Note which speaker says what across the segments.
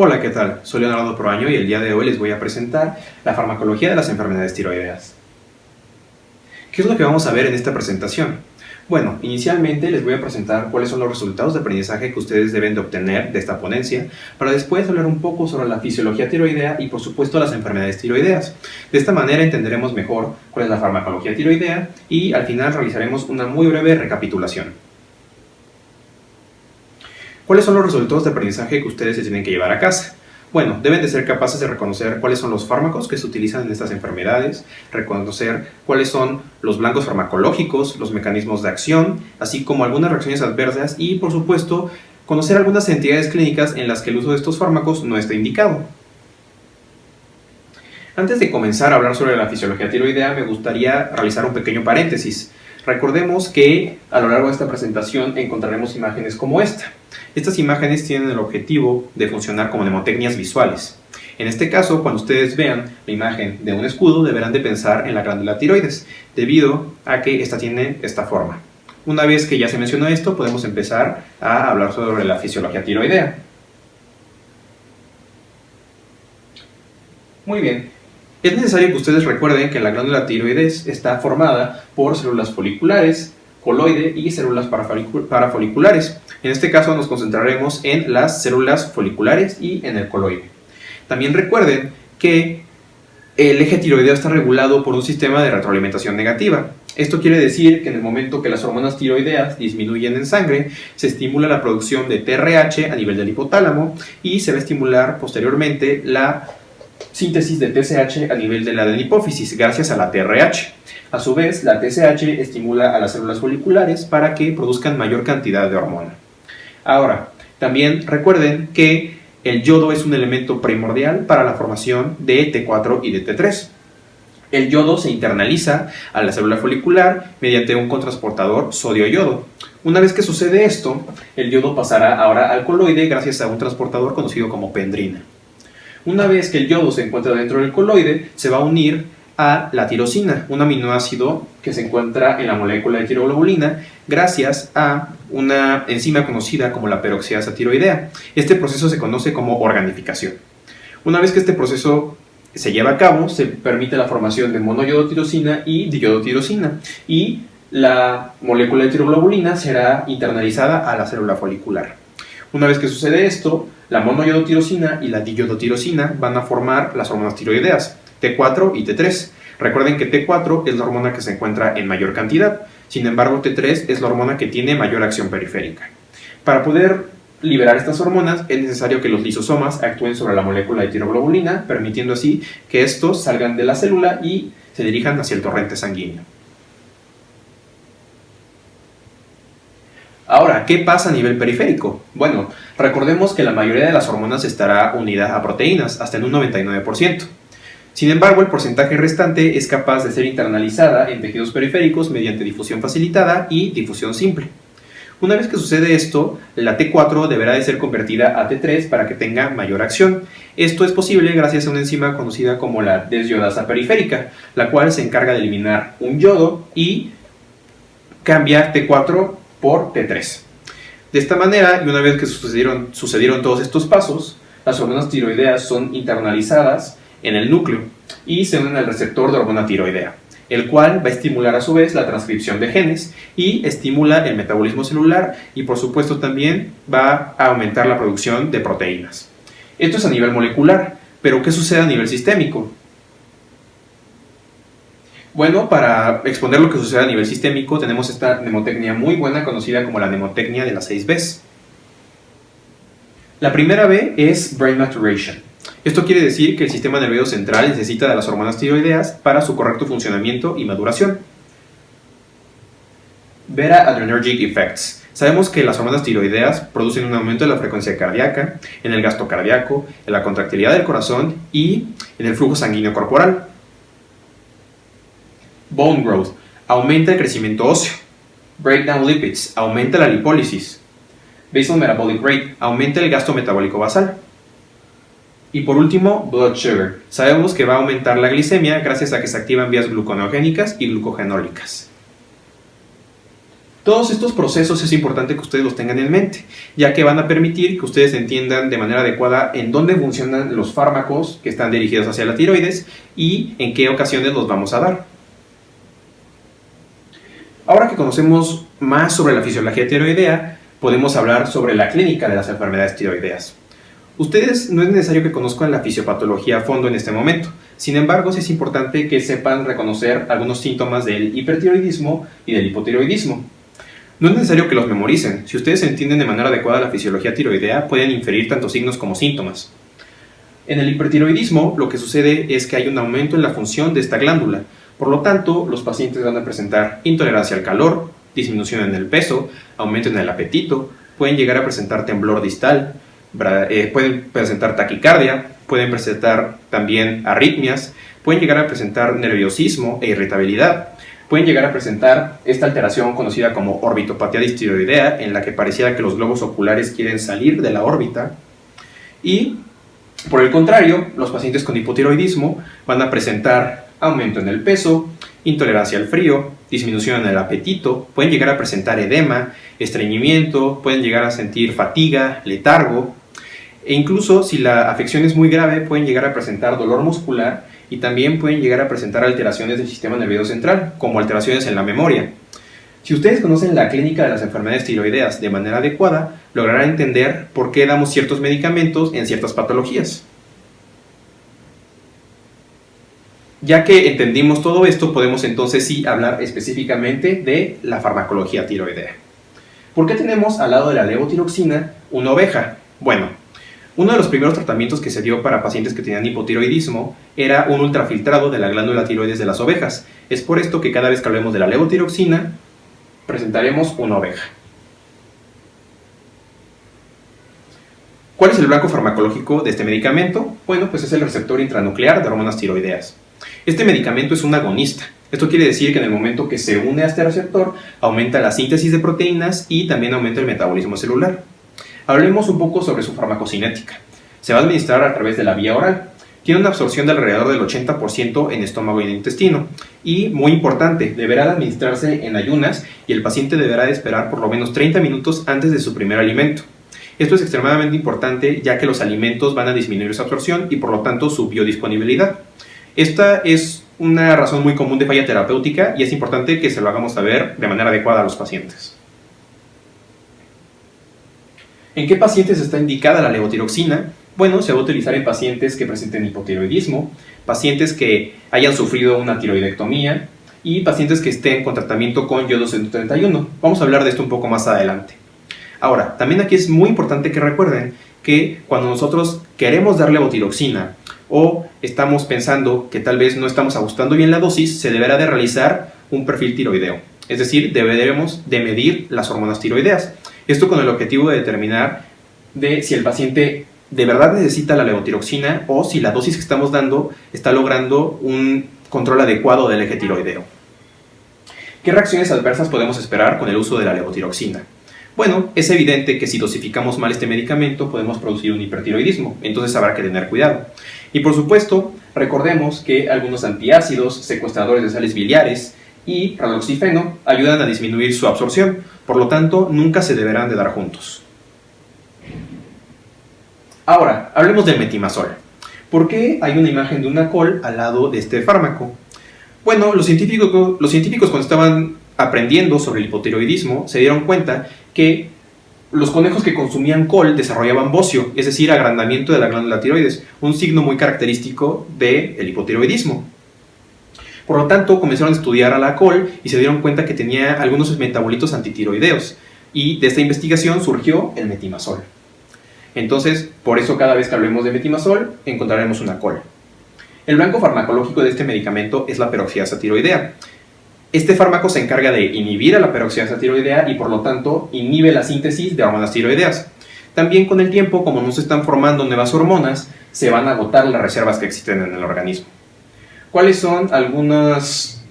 Speaker 1: Hola, ¿qué tal? Soy Leonardo Proaño y el día de hoy les voy a presentar la farmacología de las enfermedades tiroideas. ¿Qué es lo que vamos a ver en esta presentación? Bueno, inicialmente les voy a presentar cuáles son los resultados de aprendizaje que ustedes deben de obtener de esta ponencia, para después hablar un poco sobre la fisiología tiroidea y por supuesto las enfermedades tiroideas. De esta manera entenderemos mejor cuál es la farmacología tiroidea y al final realizaremos una muy breve recapitulación. ¿Cuáles son los resultados de aprendizaje que ustedes se tienen que llevar a casa? Bueno, deben de ser capaces de reconocer cuáles son los fármacos que se utilizan en estas enfermedades, reconocer cuáles son los blancos farmacológicos, los mecanismos de acción, así como algunas reacciones adversas y, por supuesto, conocer algunas entidades clínicas en las que el uso de estos fármacos no está indicado. Antes de comenzar a hablar sobre la fisiología tiroidea, me gustaría realizar un pequeño paréntesis. Recordemos que a lo largo de esta presentación encontraremos imágenes como esta. Estas imágenes tienen el objetivo de funcionar como mnemotecnias visuales. En este caso, cuando ustedes vean la imagen de un escudo, deberán de pensar en la glándula tiroides, debido a que esta tiene esta forma. Una vez que ya se mencionó esto, podemos empezar a hablar sobre la fisiología tiroidea. Muy bien. Es necesario que ustedes recuerden que la glándula tiroides está formada por células foliculares, coloide y células parafoliculares. En este caso nos concentraremos en las células foliculares y en el coloide. También recuerden que el eje tiroideo está regulado por un sistema de retroalimentación negativa. Esto quiere decir que en el momento que las hormonas tiroideas disminuyen en sangre, se estimula la producción de TRH a nivel del hipotálamo y se va a estimular posteriormente la síntesis de TSH a nivel de la adenohipófisis gracias a la TRH. A su vez, la TSH estimula a las células foliculares para que produzcan mayor cantidad de hormona. Ahora, también recuerden que el yodo es un elemento primordial para la formación de T4 y de T3. El yodo se internaliza a la célula folicular mediante un cotransportador sodio-yodo. Una vez que sucede esto, el yodo pasará ahora al coloide gracias a un transportador conocido como pendrina. Una vez que el yodo se encuentra dentro del coloide, se va a unir a la tirosina, un aminoácido que se encuentra en la molécula de tiroglobulina gracias a una enzima conocida como la peroxidasa tiroidea. Este proceso se conoce como organificación. Una vez que este proceso se lleva a cabo, se permite la formación de monoyodotirosina y diyodotirosina y la molécula de tiroglobulina será internalizada a la célula folicular. Una vez que sucede esto, la monoyodotirosina y la diyodotirosina van a formar las hormonas tiroideas, T4 y T3. Recuerden que T4 es la hormona que se encuentra en mayor cantidad, sin embargo T3 es la hormona que tiene mayor acción periférica. Para poder liberar estas hormonas es necesario que los lisosomas actúen sobre la molécula de tiroglobulina, permitiendo así que estos salgan de la célula y se dirijan hacia el torrente sanguíneo. Ahora, ¿qué pasa a nivel periférico? Bueno, recordemos que la mayoría de las hormonas estará unida a proteínas, hasta en un 99%. Sin embargo, el porcentaje restante es capaz de ser internalizada en tejidos periféricos mediante difusión facilitada y difusión simple. Una vez que sucede esto, la T4 deberá de ser convertida a T3 para que tenga mayor acción. Esto es posible gracias a una enzima conocida como la desyodasa periférica, la cual se encarga de eliminar un yodo y cambiar T4 por T3. De esta manera, y una vez que sucedieron todos estos pasos, las hormonas tiroideas son internalizadas en el núcleo y se unen al receptor de hormona tiroidea, el cual va a estimular a su vez la transcripción de genes y estimula el metabolismo celular y por supuesto también va a aumentar la producción de proteínas. Esto es a nivel molecular, pero ¿qué sucede a nivel sistémico? Bueno, para exponer lo que sucede a nivel sistémico tenemos esta mnemotecnia muy buena conocida como la mnemotecnia de las 6 Bs. La primera B es Brain Maturation. Esto quiere decir que el sistema nervioso central necesita de las hormonas tiroideas para su correcto funcionamiento y maduración. Beta Adrenergic Effects. Sabemos que las hormonas tiroideas producen un aumento de la frecuencia cardíaca, en el gasto cardíaco, en la contractilidad del corazón y en el flujo sanguíneo corporal. Bone Growth. Aumenta el crecimiento óseo. Breakdown Lipids. Aumenta la lipólisis. Basal Metabolic Rate. Aumenta el gasto metabólico basal. Y por último, Blood Sugar. Sabemos que va a aumentar la glicemia gracias a que se activan vías gluconeogénicas y glucogenólicas. Todos estos procesos es importante que ustedes los tengan en mente, ya que van a permitir que ustedes entiendan de manera adecuada en dónde funcionan los fármacos que están dirigidos hacia la tiroides y en qué ocasiones los vamos a dar. Ahora que conocemos más sobre la fisiología tiroidea, podemos hablar sobre la clínica de las enfermedades tiroideas. Ustedes no es necesario que conozcan la fisiopatología a fondo en este momento. Sin embargo, sí es importante que sepan reconocer algunos síntomas del hipertiroidismo y del hipotiroidismo. No es necesario que los memoricen. Si ustedes entienden de manera adecuada la fisiología tiroidea, pueden inferir tanto signos como síntomas. En el hipertiroidismo, lo que sucede es que hay un aumento en la función de esta glándula. Por lo tanto, los pacientes van a presentar intolerancia al calor, disminución en el peso, aumento en el apetito, pueden llegar a presentar temblor distal, pueden presentar taquicardia, pueden presentar también arritmias, pueden llegar a presentar nerviosismo e irritabilidad. Pueden llegar a presentar esta alteración conocida como orbitopatía distiroidea, en la que pareciera que los globos oculares quieren salir de la órbita. Y, por el contrario, los pacientes con hipotiroidismo van a presentar aumento en el peso, intolerancia al frío, disminución en el apetito, pueden llegar a presentar edema, estreñimiento, pueden llegar a sentir fatiga, letargo, e incluso si la afección es muy grave, pueden llegar a presentar dolor muscular y también pueden llegar a presentar alteraciones del sistema nervioso central, como alteraciones en la memoria. Si ustedes conocen la clínica de las enfermedades tiroideas de manera adecuada, lograrán entender por qué damos ciertos medicamentos en ciertas patologías. Ya que entendimos todo esto, podemos entonces sí hablar específicamente de la farmacología tiroidea. ¿Por qué tenemos al lado de la levotiroxina una oveja? Bueno, uno de los primeros tratamientos que se dio para pacientes que tenían hipotiroidismo era un ultrafiltrado de la glándula tiroides de las ovejas. Es por esto que cada vez que hablemos de la levotiroxina, presentaremos una oveja. ¿Cuál es el blanco farmacológico de este medicamento? Bueno, pues es el receptor intranuclear de hormonas tiroideas. Este medicamento es un agonista. Esto quiere decir que en el momento que se une a este receptor, aumenta la síntesis de proteínas y también aumenta el metabolismo celular. Hablemos un poco sobre su farmacocinética. Se va a administrar a través de la vía oral. Tiene una absorción de alrededor del 80% en estómago y en intestino. Y, muy importante, deberá administrarse en ayunas y el paciente deberá de esperar por lo menos 30 minutos antes de su primer alimento. Esto es extremadamente importante ya que los alimentos van a disminuir su absorción y por lo tanto su biodisponibilidad. Esta es una razón muy común de falla terapéutica y es importante que se lo hagamos saber de manera adecuada a los pacientes. ¿En qué pacientes está indicada la levotiroxina? Bueno, se va a utilizar en pacientes que presenten hipotiroidismo, pacientes que hayan sufrido una tiroidectomía y pacientes que estén con tratamiento con yodo 131. Vamos a hablar de esto un poco más adelante. Ahora, también aquí es muy importante que recuerden que cuando nosotros queremos dar levotiroxina o estamos pensando que tal vez no estamos ajustando bien la dosis, se deberá de realizar un perfil tiroideo. Es decir, deberemos de medir las hormonas tiroideas. Esto con el objetivo de determinar si el paciente de verdad necesita la levotiroxina o si la dosis que estamos dando está logrando un control adecuado del eje tiroideo. ¿Qué reacciones adversas podemos esperar con el uso de la levotiroxina? Bueno, es evidente que si dosificamos mal este medicamento podemos producir un hipertiroidismo, entonces habrá que tener cuidado. Y por supuesto, recordemos que algunos antiácidos, secuestradores de sales biliares y raloxifeno ayudan a disminuir su absorción, por lo tanto nunca se deberán de dar juntos. Ahora, hablemos del metimazol. ¿Por qué hay una imagen de una col al lado de este fármaco? Bueno, los científicos cuando estaban aprendiendo sobre el hipotiroidismo se dieron cuenta que los conejos que consumían col desarrollaban bocio, es decir, agrandamiento de la glándula tiroides, un signo muy característico del hipotiroidismo. Por lo tanto, comenzaron a estudiar a la col y se dieron cuenta que tenía algunos metabolitos antitiroideos, y de esta investigación surgió el metimazol. Entonces, por eso cada vez que hablemos de metimazol, encontraremos una col. El blanco farmacológico de este medicamento es la peroxidasa tiroidea. Este fármaco se encarga de inhibir a la peroxidasa tiroidea y por lo tanto inhibe la síntesis de hormonas tiroideas. También con el tiempo, como no se están formando nuevas hormonas, se van a agotar las reservas que existen en el organismo. ¿Cuáles son algunos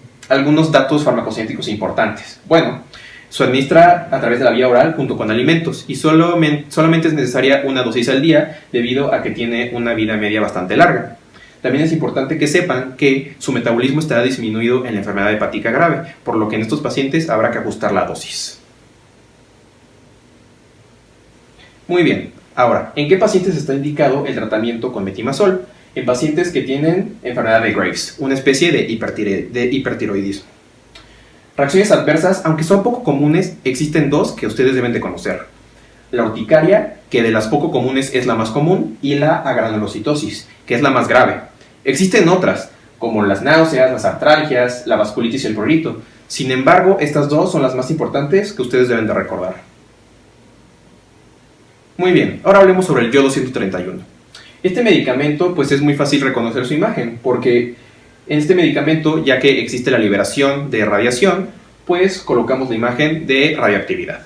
Speaker 1: datos farmacocinéticos importantes? Bueno, se administra a través de la vía oral junto con alimentos y solamente es necesaria una dosis al día debido a que tiene una vida media bastante larga. También es importante que sepan que su metabolismo estará disminuido en la enfermedad hepática grave, por lo que en estos pacientes habrá que ajustar la dosis. Muy bien, ahora, ¿en qué pacientes está indicado el tratamiento con metimazol? En pacientes que tienen enfermedad de Graves, una especie de hipertiroidismo. Reacciones adversas, aunque son poco comunes, existen dos que ustedes deben de conocer. La urticaria, que de las poco comunes es la más común, y la agranulocitosis, que es la más grave. Existen otras, como las náuseas, las artralgias, la vasculitis y el prurito. Sin embargo, estas dos son las más importantes que ustedes deben de recordar. Muy bien, ahora hablemos sobre el yodo 131. Este medicamento pues es muy fácil reconocer su imagen, porque en este medicamento, ya que existe la liberación de radiación, pues colocamos la imagen de radioactividad.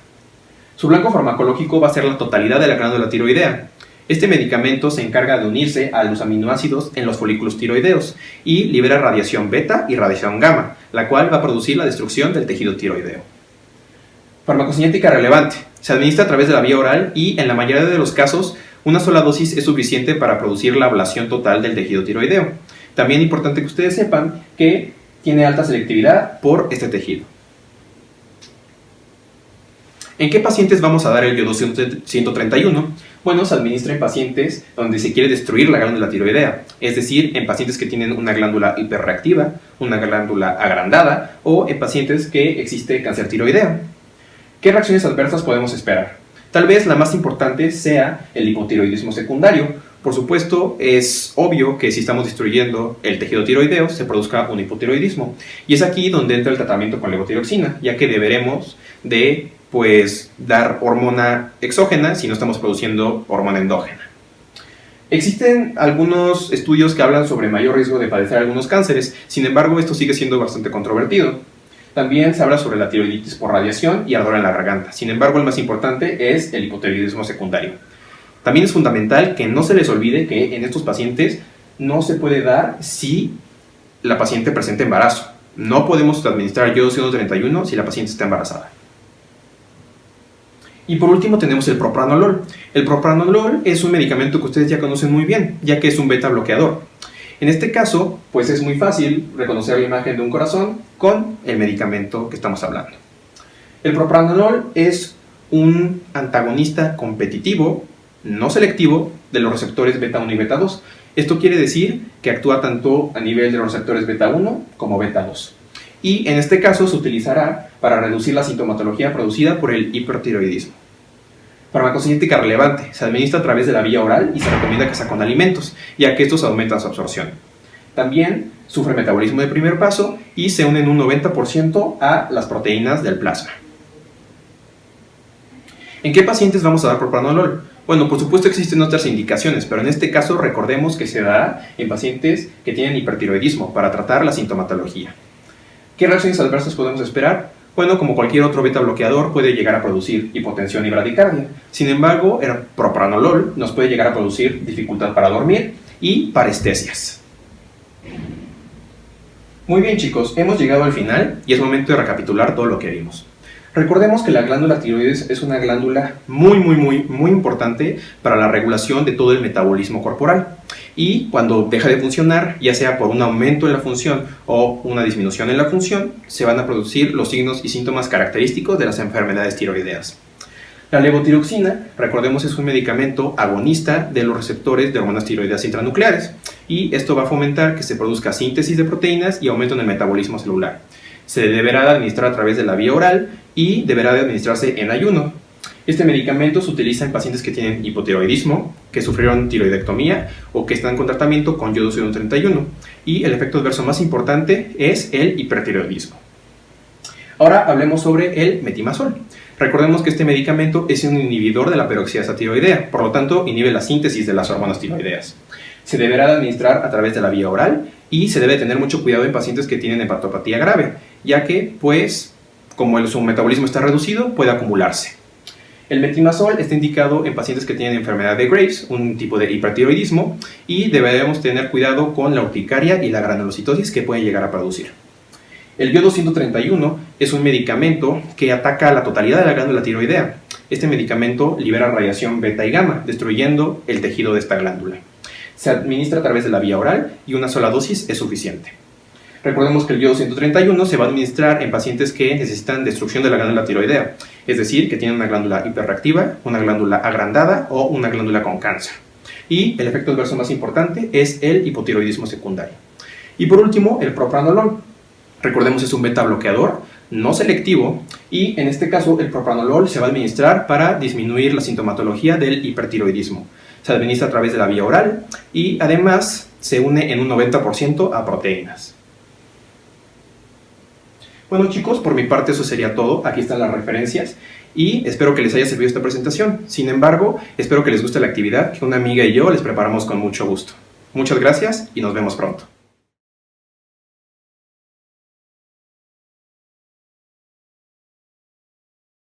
Speaker 1: Su blanco farmacológico va a ser la totalidad de la glándula tiroidea. Este medicamento se encarga de unirse a los aminoácidos en los folículos tiroideos y libera radiación beta y radiación gamma, la cual va a producir la destrucción del tejido tiroideo. Farmacocinética relevante. Se administra a través de la vía oral y, en la mayoría de los casos, una sola dosis es suficiente para producir la ablación total del tejido tiroideo. También es importante que ustedes sepan que tiene alta selectividad por este tejido. ¿En qué pacientes vamos a dar el yodo 131? Bueno, se administra en pacientes donde se quiere destruir la glándula tiroidea, es decir, en pacientes que tienen una glándula hiperreactiva, una glándula agrandada o en pacientes que existe cáncer tiroideo. ¿Qué reacciones adversas podemos esperar? Tal vez la más importante sea el hipotiroidismo secundario. Por supuesto, es obvio que si estamos destruyendo el tejido tiroideo, se produzca un hipotiroidismo. Y es aquí donde entra el tratamiento con levotiroxina, ya que deberemos de dar hormona exógena si no estamos produciendo hormona endógena. Existen algunos estudios que hablan sobre mayor riesgo de padecer algunos cánceres, sin embargo, esto sigue siendo bastante controvertido. También se habla sobre la tiroiditis por radiación y ardor en la garganta. Sin embargo, el más importante es el hipotiroidismo secundario. También es fundamental que no se les olvide que en estos pacientes no se puede dar si la paciente presenta embarazo. No podemos administrar yodo 131 si la paciente está embarazada. Y por último tenemos el propranolol. El propranolol es un medicamento que ustedes ya conocen muy bien, ya que es un beta bloqueador. En este caso, pues es muy fácil reconocer la imagen de un corazón con el medicamento que estamos hablando. El propranolol es un antagonista competitivo, no selectivo, de los receptores beta 1 y beta 2. Esto quiere decir que actúa tanto a nivel de los receptores beta 1 como beta 2. Y en este caso se utilizará para reducir la sintomatología producida por el hipertiroidismo. Farmacocinética relevante. Se administra a través de la vía oral y se recomienda que sea con alimentos, ya que estos aumentan su absorción. También sufre metabolismo de primer paso y se unen un 90% a las proteínas del plasma. ¿En qué pacientes vamos a dar propranolol? Bueno, por supuesto existen otras indicaciones, pero en este caso recordemos que se dará en pacientes que tienen hipertiroidismo para tratar la sintomatología. ¿Qué reacciones adversas podemos esperar? Bueno, como cualquier otro beta bloqueador puede llegar a producir hipotensión y bradicardia. Sin embargo, el propranolol nos puede llegar a producir dificultad para dormir y parestesias. Muy bien, chicos, hemos llegado al final y es momento de recapitular todo lo que vimos. Recordemos que la glándula tiroides es una glándula muy importante para la regulación de todo el metabolismo corporal. Y cuando deja de funcionar, ya sea por un aumento en la función o una disminución en la función, se van a producir los signos y síntomas característicos de las enfermedades tiroideas. La levotiroxina, recordemos, es un medicamento agonista de los receptores de hormonas tiroideas intranucleares y esto va a fomentar que se produzca síntesis de proteínas y aumento en el metabolismo celular. Se deberá de administrar a través de la vía oral y deberá de administrarse en ayuno. Este medicamento se utiliza en pacientes que tienen hipotiroidismo, que sufrieron tiroidectomía o que están con tratamiento con yodo 131 y el efecto adverso más importante es el hipertiroidismo. Ahora hablemos sobre el metimazol. Recordemos que este medicamento es un inhibidor de la peroxidasa tiroidea, por lo tanto inhibe la síntesis de las hormonas tiroideas. Se deberá de administrar a través de la vía oral y se debe tener mucho cuidado en pacientes que tienen hepatopatía grave, ya que, como su metabolismo está reducido, puede acumularse. El metimazol está indicado en pacientes que tienen enfermedad de Graves, un tipo de hipertiroidismo, y deberemos tener cuidado con la urticaria y la granulocitosis que pueden llegar a producir. El yodo 131 es un medicamento que ataca a la totalidad de la glándula tiroidea. Este medicamento libera radiación beta y gamma, destruyendo el tejido de esta glándula. Se administra a través de la vía oral y una sola dosis es suficiente. Recordemos que el yodo 131 se va a administrar en pacientes que necesitan destrucción de la glándula tiroidea. es decir, que tienen una glándula hiperreactiva, una glándula agrandada o una glándula con cáncer. Y el efecto adverso más importante es el hipotiroidismo secundario. Y por último, el propranolol. Recordemos, es un beta bloqueador no selectivo y en este caso el propranolol se va a administrar para disminuir la sintomatología del hipertiroidismo. Se administra a través de la vía oral y además se une en un 90% a proteínas. Bueno chicos, por mi parte eso sería todo. Aquí están las referencias y espero que les haya servido esta presentación. Sin embargo, espero que les guste la actividad que una amiga y yo les preparamos con mucho gusto. Muchas gracias y nos vemos pronto.